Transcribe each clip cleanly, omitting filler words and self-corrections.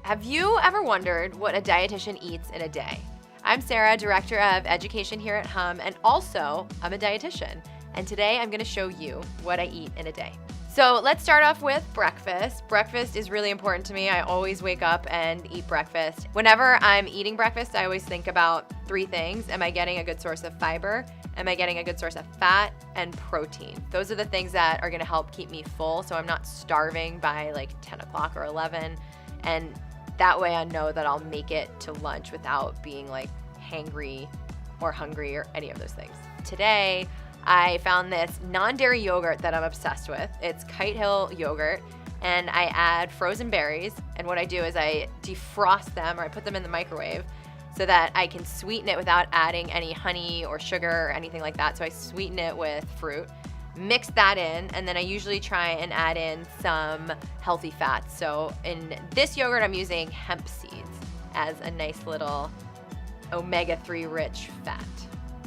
Have you ever wondered what a dietitian eats in a day? I'm Sarah, Director of Education here at Hum, and also I'm a dietitian. And today I'm going to show you what I eat in a day. So let's start off with breakfast. Breakfast is really important to me. I always wake up and eat breakfast. Whenever I'm eating breakfast, I always think about three things. Am I getting a good source of fiber? Am I getting a good source of fat and protein? Those are the things that are going to help keep me full so I'm not starving by like 10 o'clock or 11. And that way I know that I'll make it to lunch without being like hangry or hungry or any of those things. Today, I found this non-dairy yogurt that I'm obsessed with. It's Kite Hill yogurt, and I add frozen berries, and what I do is I defrost them, or I put them in the microwave so that I can sweeten it without adding any honey or sugar or anything like that. So I sweeten it with fruit, mix that in, and then I usually try and add in some healthy fats. So in this yogurt, I'm using hemp seeds as a nice little omega-3 rich fat.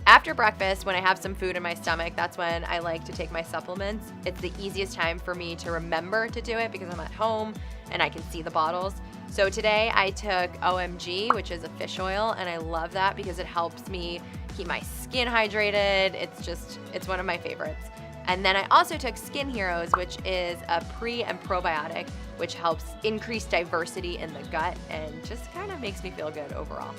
After breakfast, when I have some food in my stomach, that's when I like to take my supplements. It's the easiest time for me to remember to do it because I'm at home and I can see the bottles. So today I took OMG, which is a fish oil, and I love that because it helps me keep my skin hydrated. It's one of my favorites. And then I also took Skin Heroes, which is a pre and probiotic, which helps increase diversity in the gut and just kind of makes me feel good overall.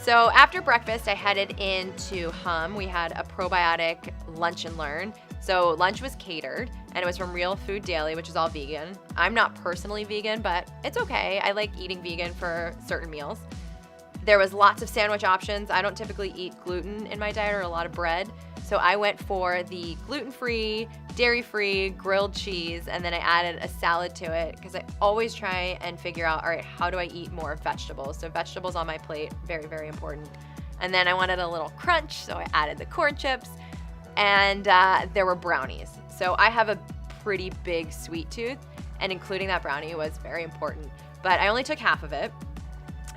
So after breakfast, I headed into Hum. We had a probiotic lunch and learn. So lunch was catered, and it was from Real Food Daily, which is all vegan. I'm not personally vegan, but it's okay. I like eating vegan for certain meals. There was lots of sandwich options. I don't typically eat gluten in my diet or a lot of bread. So I went for the gluten-free, dairy-free, grilled cheese, and then I added a salad to it because I always try and figure out, all right, how do I eat more vegetables? So vegetables on my plate, very, very important. And then I wanted a little crunch, so I added the corn chips, and there were brownies. So I have a pretty big sweet tooth, and including that brownie was very important. But I only took half of it.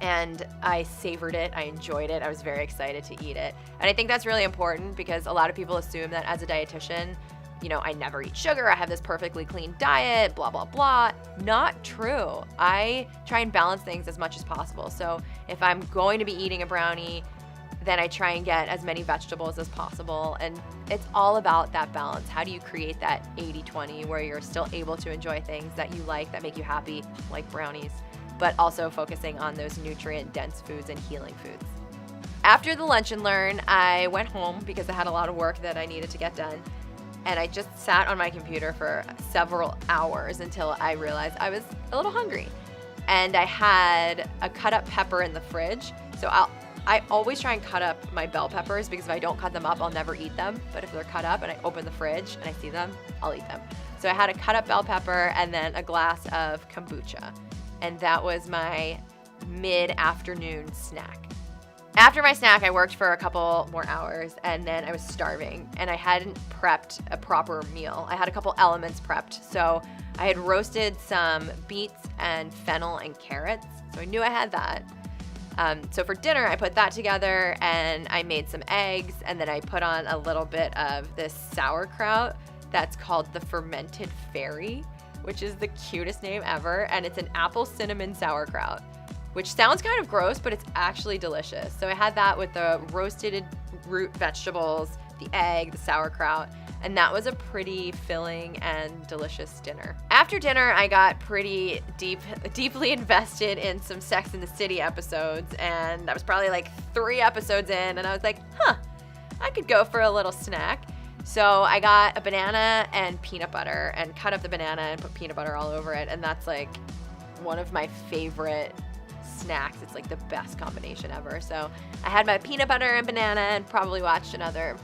And I savored it, I enjoyed it, I was very excited to eat it. And I think that's really important because a lot of people assume that as a dietitian, I never eat sugar, I have this perfectly clean diet, blah, blah, blah. Not true. I try and balance things as much as possible. So if I'm going to be eating a brownie, then I try and get as many vegetables as possible. And it's all about that balance. How do you create that 80-20 where you're still able to enjoy things that you like, that make you happy, like brownies, but also focusing on those nutrient-dense foods and healing foods. After the lunch and learn, I went home because I had a lot of work that I needed to get done, and I just sat on my computer for several hours until I realized I was a little hungry. And I had a cut-up pepper in the fridge, so I always try and cut up my bell peppers because if I don't cut them up, I'll never eat them. But if they're cut up and I open the fridge and I see them, I'll eat them. So I had a cut-up bell pepper and then a glass of kombucha. And that was my mid-afternoon snack. After my snack, I worked for a couple more hours, and then I was starving, and I hadn't prepped a proper meal. I had a couple elements prepped. So I had roasted some beets and fennel and carrots, so I knew I had that. So for dinner, I put that together, and I made some eggs, and then I put on a little bit of this sauerkraut that's called the Fermented Fairy, which is the cutest name ever, and it's an apple cinnamon sauerkraut, which sounds kind of gross, but it's actually delicious. So I had that with the roasted root vegetables, the egg, the sauerkraut, and that was a pretty filling and delicious dinner. After dinner, I got pretty deeply invested in some Sex and the City episodes, and I was probably like 3 episodes in, and I was like, I could go for a little snack. So I got a banana and peanut butter and cut up the banana and put peanut butter all over it. And that's like one of my favorite snacks. It's like the best combination ever. So I had my peanut butter and banana and probably watched another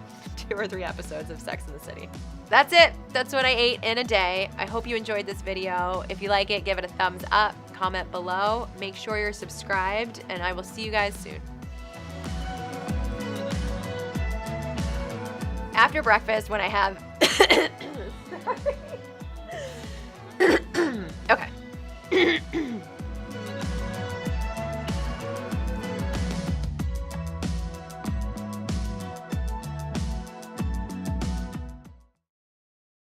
2 or 3 episodes of Sex and the City. That's it. That's what I ate in a day. I hope you enjoyed this video. If you like it, give it a thumbs up, comment below, make sure you're subscribed, and I will see you guys soon. After breakfast, when I have, sorry.